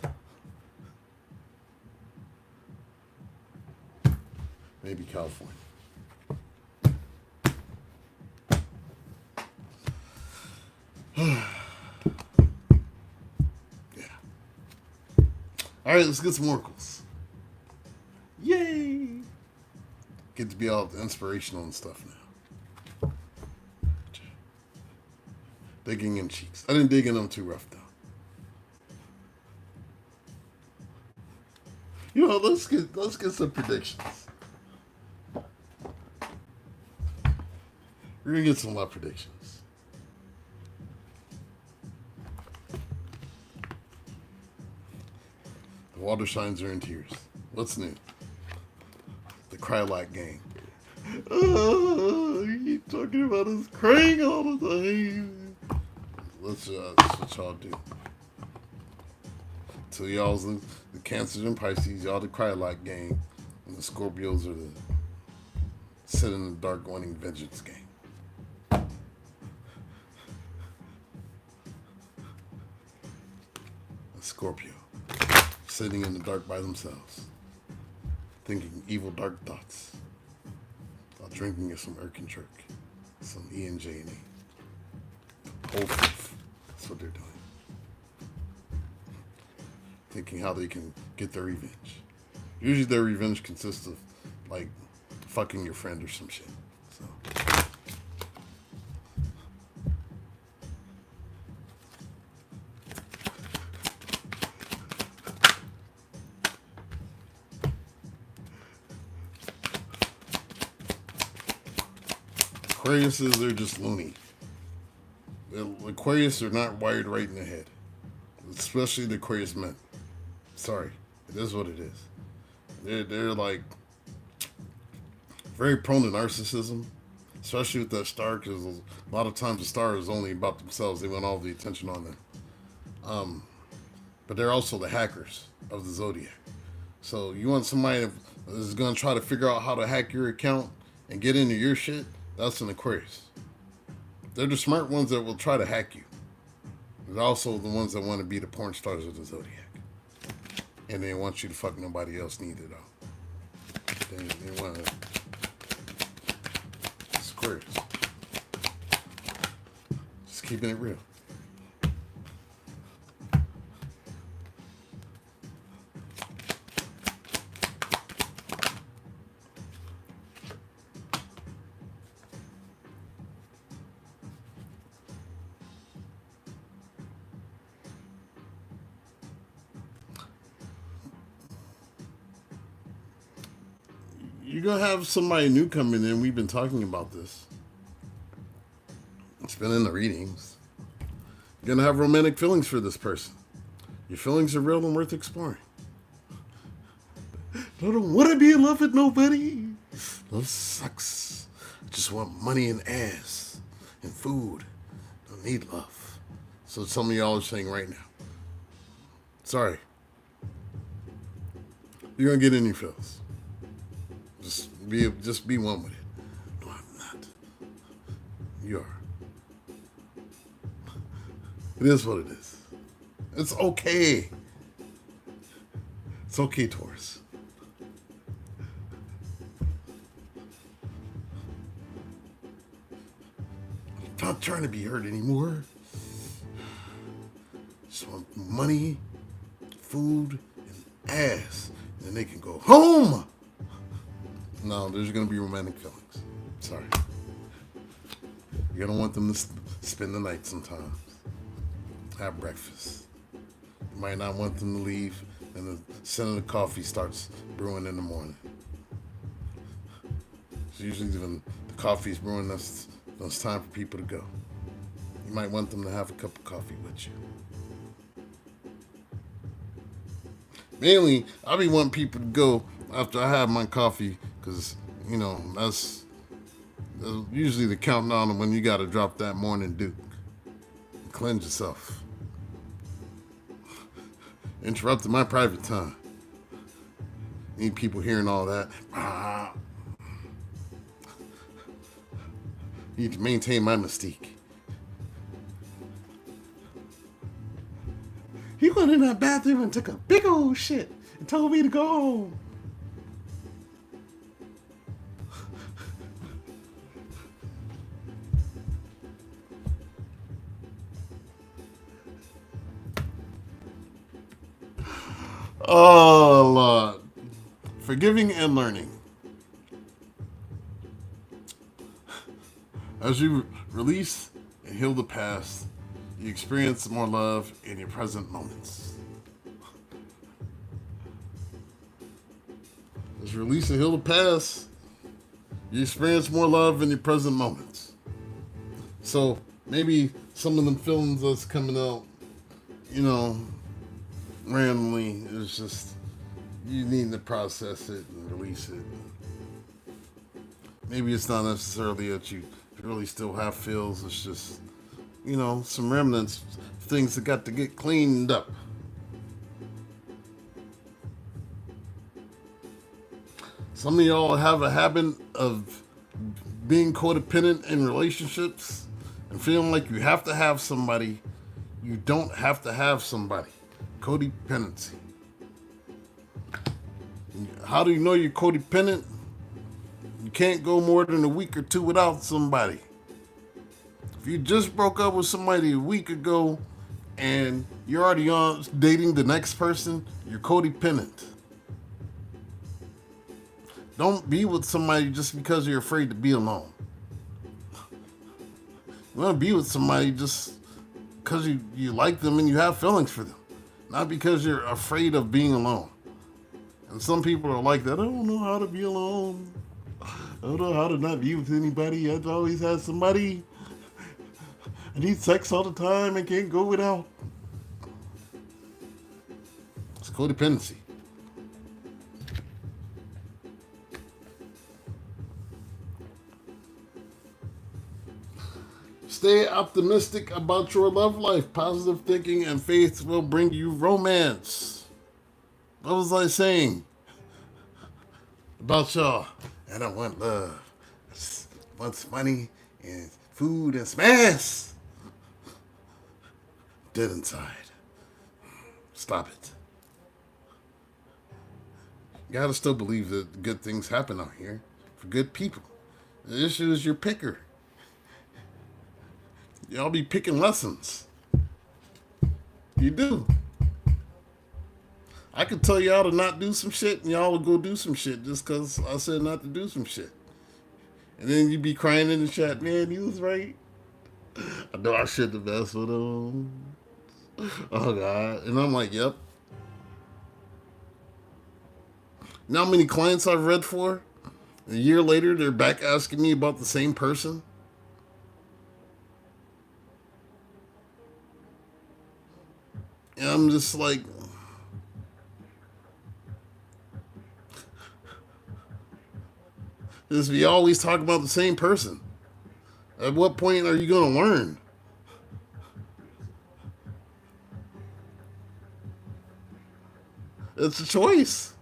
Maybe California. Yeah. All right, let's get some oracles. Yay! Get to be all inspirational and stuff now. Digging in cheeks. I didn't dig in them too rough though. Let's get some predictions. We're gonna get some lot predictions. The water signs are in tears. What's new? The cry like gang. You keep talking about us crying all the time. That's what y'all do. So y'all's the Cancers and Pisces, y'all the cry like gang, and the Scorpios are the sit in the dark wanting vengeance gang. A Scorpio sitting in the dark by themselves, thinking evil dark thoughts while drinking some Erkin jerk, some E&J and A. Whole fifth. That's what they're doing. Thinking how they can get their revenge. Usually their revenge consists of like fucking your friend or some shit. So Aquariuses, they're just loony. Aquarius are not wired right in the head. Especially the Aquarius men. Sorry. It is what it is. They're like very prone to narcissism. Especially with that star, because a lot of times the star is only about themselves. They want all the attention on them. But they're also the hackers of the zodiac. So you want somebody that is going to try to figure out how to hack your account and get into your shit, that's an Aquarius. They're the smart ones that will try to hack you. They're also the ones that want to be the porn stars of the zodiac. And they want you to fuck nobody else neither, though. They want to... It's Aquarius. Just keeping it real. You're going to have somebody new coming in. We've been talking about this. It's been in the readings. You're going to have romantic feelings for this person. Your feelings are real and worth exploring. I don't want to be in love with nobody. Love sucks. I just want money and ass and food. Don't need love. So some of y'all are saying right now, Sorry. You're gonna get in your feels. Just be one with it. No, I'm not. You are. It is what it is. It's okay. It's okay, Taurus. I'm not trying to be hurt anymore. Just want money, food, and ass. And then they can go home. No, there's going to be romantic feelings. Sorry. You're going to want them to spend the night sometimes. Have breakfast. You might not want them to leave, and the scent of the coffee starts brewing in the morning. It's usually when the coffee's brewing, that's time for people to go. You might want them to have a cup of coffee with you. Mainly, I be wanting people to go after I have my coffee, because, that's usually the countdown of when you got to drop that morning dew. Cleanse yourself. Interrupting my private time. Need people hearing all that. Need to maintain my mystique. He went in that bathroom and took a big old shit and told me to go home. Oh, Lord. Forgiving and learning. As you release and heal the past, you experience more love in your present moments. As you release and heal the past, you experience more love in your present moments. So maybe some of them feelings that's coming out, randomly, it's just you need to process it and release it. Maybe it's not necessarily that you really still have feels, it's just, some remnants, things that got to get cleaned up. Some of y'all have a habit of being codependent in relationships and feeling like you have to have somebody. You don't have to have somebody. Codependency. How do you know you're codependent? You can't go more than a week or two without somebody. If you just broke up with somebody a week ago and you're already on dating the next person, you're codependent. Don't be with somebody just because you're afraid to be alone. You want to be with somebody just because you like them and you have feelings for them. Not because you're afraid of being alone. And some people are like that. I don't know how to be alone. I don't know how to not be with anybody. I've always had somebody. I need sex all the time. I can't go without. It's codependency. Stay optimistic about your love life. Positive thinking and faith will bring you romance. What was I saying about y'all? I don't want love. I just want money and food and some ass. Dead inside. Stop it. You gotta still believe that good things happen out here for good people. The issue is your picker. Y'all be picking lessons. You do. I could tell y'all to not do some shit and y'all will go do some shit just because I said not to do some shit. And then you be crying in the chat, man, he was right. I know I shouldn't have messed with him. Oh, God. And I'm like, yep. You know how many clients I've read for? A year later, they're back asking me about the same person. And I'm just like, because we always talk about the same person. At what point are you going to learn? It's a choice.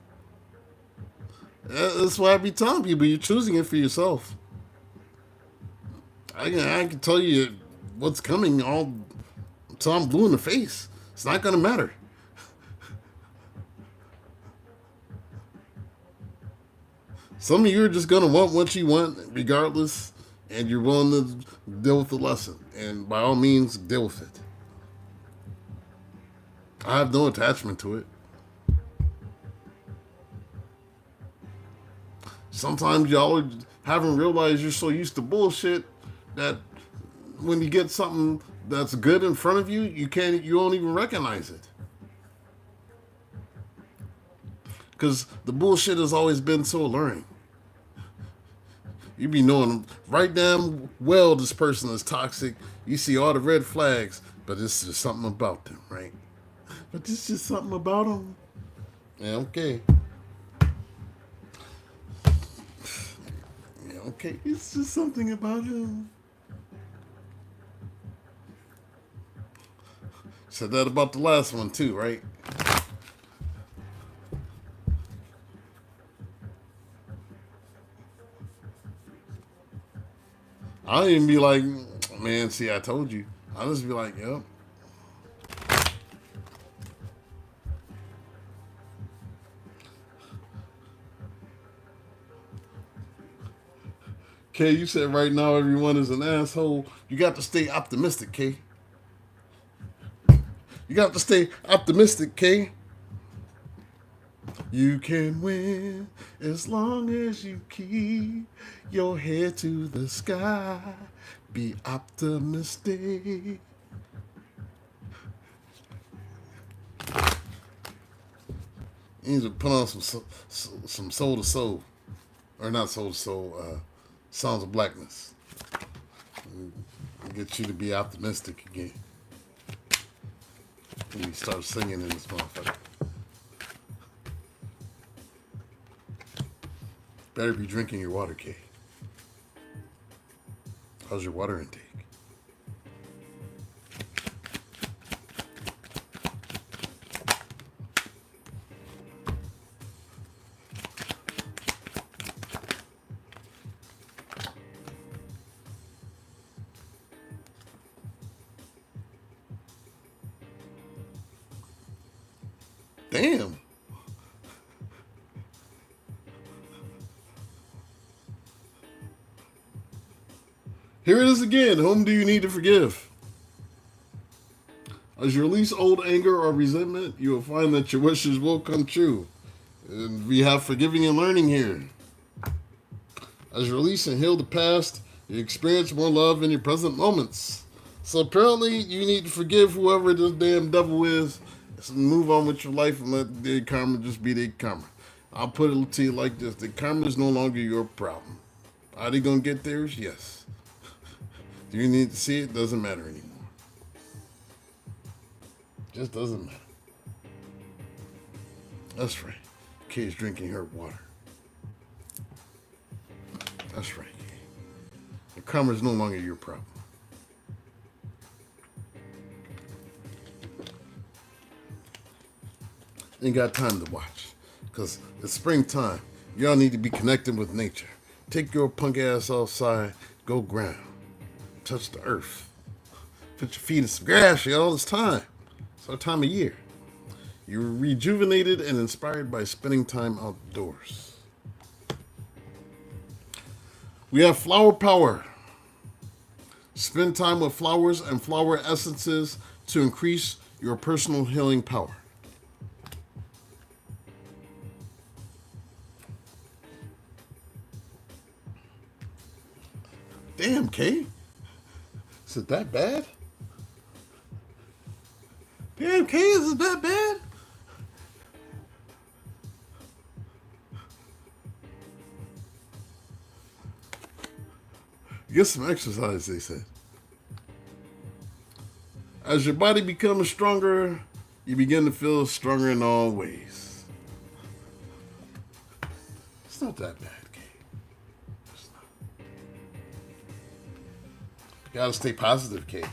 That's why I be telling people you're choosing it for yourself. I can tell you what's coming all until I'm blue in the face. It's not gonna matter. Some of you are just gonna want what you want regardless, and you're willing to deal with the lesson. And by all means, deal with it. I have no attachment to it. Sometimes y'all haven't realized you're so used to bullshit that when you get something that's good in front of you, you don't even recognize it. Because the bullshit has always been so alluring. You be knowing right damn well this person is toxic. You see all the red flags, but it's just something about them, right? But it's just something about them. Yeah, okay. Yeah, okay. It's just something about him. Said that about the last one too, right? I don't even be like, man, see, I told you. I'll just be like, yep. Kay, you said right now everyone is an asshole. You got to stay optimistic, Kay. You got to stay optimistic, Kay. You can win as long as you keep your head to the sky. Be optimistic. You need to put on some Soul to Soul, or not Soul to Soul, Sounds of Blackness. Get you to be optimistic again. When you start singing in this motherfucker. Better be drinking your water, Kay. How's your water intake? Damn. Here it is again. Whom do you need to forgive? As you release old anger or resentment, you will find that your wishes will come true. And we have forgiving and learning here. As you release and heal the past, you experience more love in your present moments. So apparently, you need to forgive whoever this damn devil is. So move on with your life and let their karma just be their karma. I'll put it to you like this. The karma is no longer your problem. Are they going to get theirs? Yes. Do you need to see it? Doesn't matter anymore. Just doesn't matter. That's right. Kay's drinking her water. That's right, Kay. The karma is no longer your problem. Ain't got time to watch. Because it's springtime. Y'all need to be connecting with nature. Take your punk ass outside. Go ground. Touch the earth. Put your feet in some grass, y'all. It's time. It's our time of year. You're rejuvenated and inspired by spending time outdoors. We have flower power. Spend time with flowers and flower essences to increase your personal healing power. Damn, Kay. Is it that bad? Damn, Kay, is it that bad? Get some exercise, they said. As your body becomes stronger, you begin to feel stronger in all ways. It's not that bad, Kay. It's not. You gotta stay positive, Kay.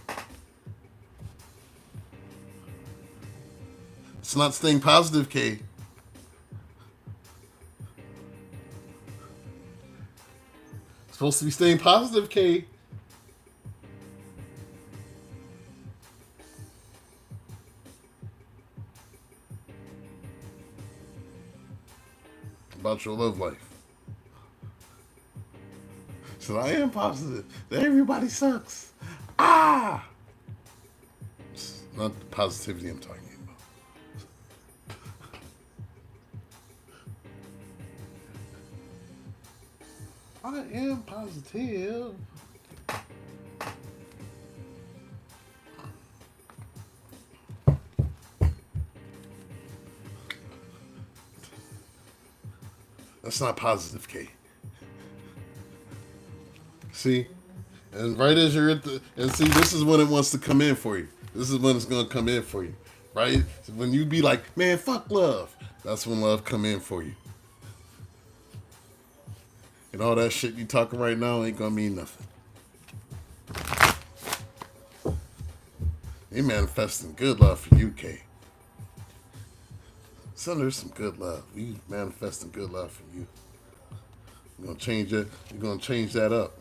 It's not staying positive, Kay. Supposed to be staying positive, K. About your love life. So I am positive. Everybody sucks. Ah! It's not the positivity I'm talking about. I am positive. That's not positive, Kate. See? And right as you're at the... And see, this is when it wants to come in for you. This is when it's going to come in for you. Right? So when you be like, man, fuck love. That's when love come in for you. And all that shit you talking right now ain't going to mean nothing. They manifesting good love for you, Kate. Send her some good love. We manifesting good love for you. You're gonna change it. You're gonna change that up.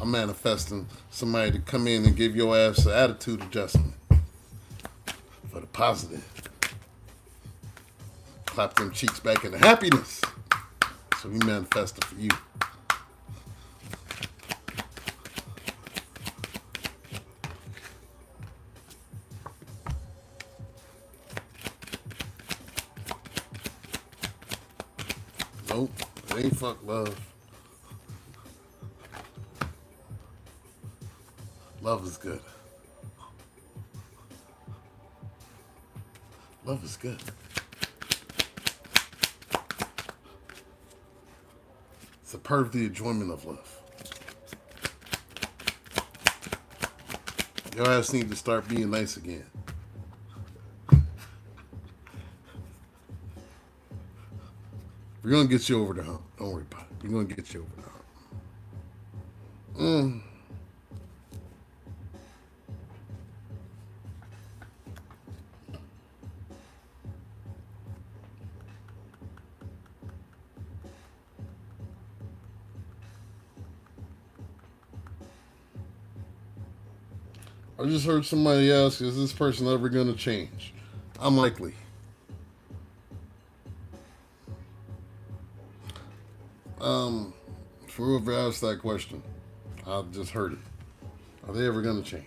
I'm manifesting somebody to come in and give your ass an attitude adjustment for the positive. Clap them cheeks back into happiness. So we manifesting for you. Nope, it ain't fuck love. Love is good. Love is good. It's a part of the enjoyment of love. Your ass need to start being nice again. We're going to get you over the hump. Don't worry about it. We're going to get you over the hump. I just heard somebody ask, is this person ever going to change? Unlikely. For whoever asked that question, I just heard it. Are they ever going to change?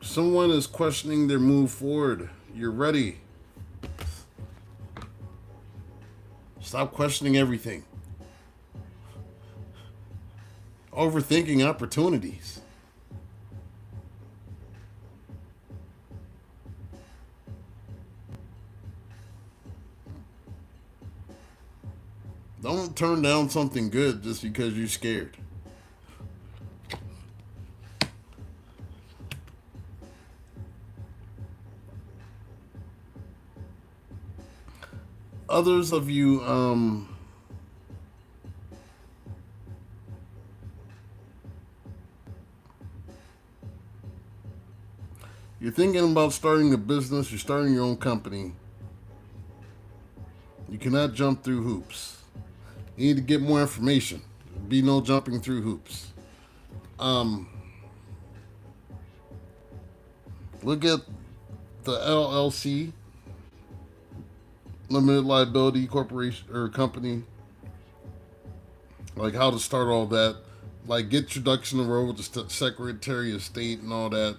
Someone is questioning their move forward. You're ready. Stop questioning everything. Overthinking opportunities. Don't turn down something good just because you're scared. Others of you, you're thinking about starting a business, you're starting your own company. You cannot jump through hoops. You need to get more information. Be no jumping through hoops. Look at the LLC, limited liability corporation or company, like how to start all that, like get your ducks in a row with the Secretary of State and all that,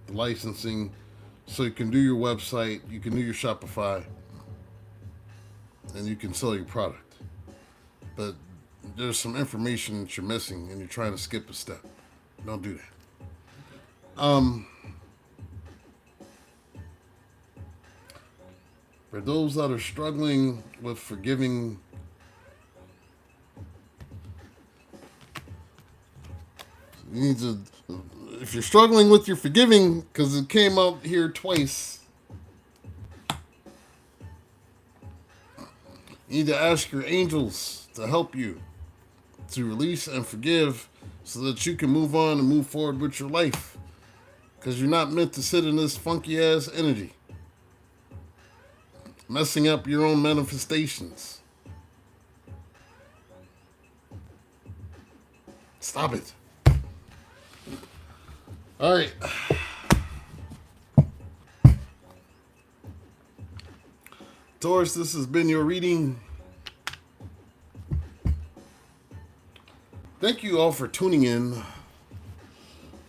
the licensing, so you can do your website, you can do your Shopify, and you can sell your product. But there's some information that you're missing and you're trying to skip a step. Don't do that. For those that are struggling with forgiving, you need to, if you're struggling with your forgiving, because it came out here twice, you need to ask your angels to help you to release and forgive so that you can move on and move forward with your life. Because you're not meant to sit in this funky ass energy, messing up your own manifestations. Stop it. All right. Taurus, this has been your reading. Thank you all for tuning in.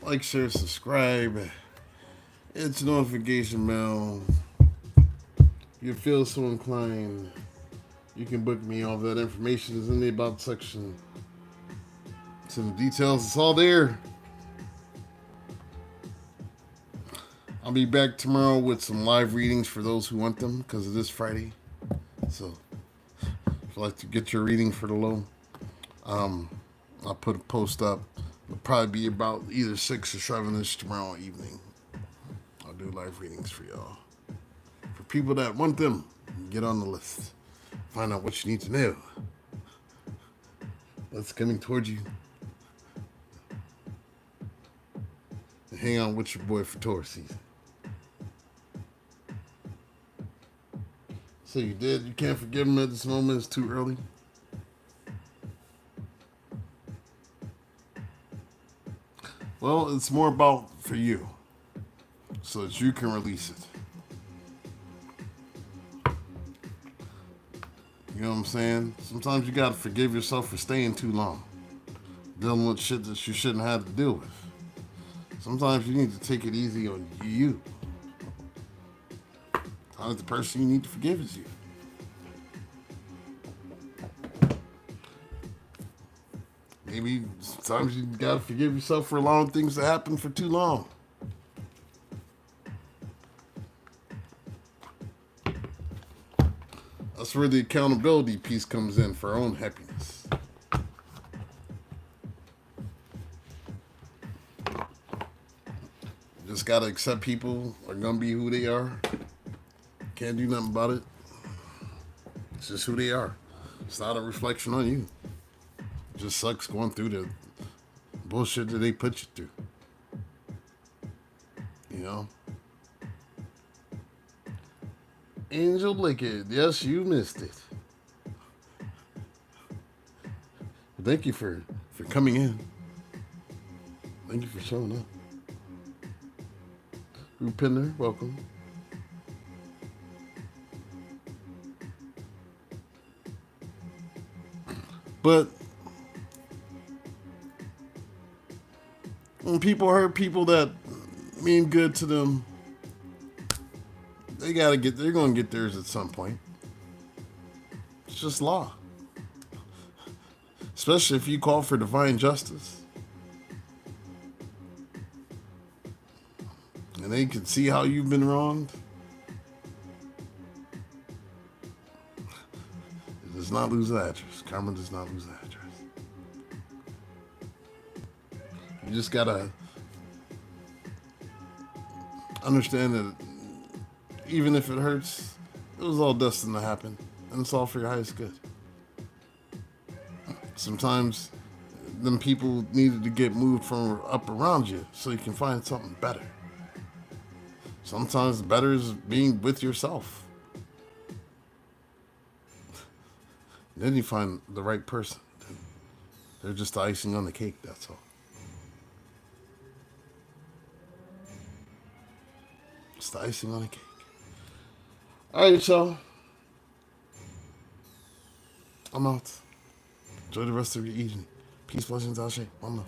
Like, share, subscribe. Hit the notification bell. If you feel so inclined, you can book me. All that information is in the About section. Some details, it's all there. I'll be back tomorrow with some live readings for those who want them, because it is Friday. So, if you'd like to get your reading for the low, I'll put a post up. It'll probably be about either 6 or 7-ish tomorrow evening. I'll do live readings for y'all. For people that want them, get on the list. Find out what you need to know. What's coming towards you. And hang out with your boy for Taurus season. So you did? You can't forgive him at this moment? It's too early? Well, it's more about for you, so that you can release it. You know what I'm saying? Sometimes you gotta forgive yourself for staying too long, dealing with shit that you shouldn't have to deal with. Sometimes you need to take it easy on you. Sometimes the person you need to forgive is you. Maybe sometimes you gotta forgive yourself for allowing things to happen for too long. That's where the accountability piece comes in for our own happiness. You just gotta accept people are gonna be who they are. Can't do nothing about it. It's just who they are. It's not a reflection on you. It just sucks going through the bullshit that they put you through. You know? Angel Liquid, yes, you missed it. Thank you for coming in. Thank you for showing up. Rupinder, welcome. But when people hurt people that mean good to them, they're gonna get theirs at some point. It's just law. Especially if you call for divine justice. And they can see how you've been wronged. It does not lose the address. Karma does not lose the address. You just gotta understand that even if it hurts, it was all destined to happen. And it's all for your highest good. Sometimes them people needed to get moved from up around you so you can find something better. Sometimes better is being with yourself. Then you find the right person. They're just the icing on the cake, that's all. It's the icing on the cake. All right, y'all. I'm out. Enjoy the rest of your evening. Peace, blessings, Ashe. One love.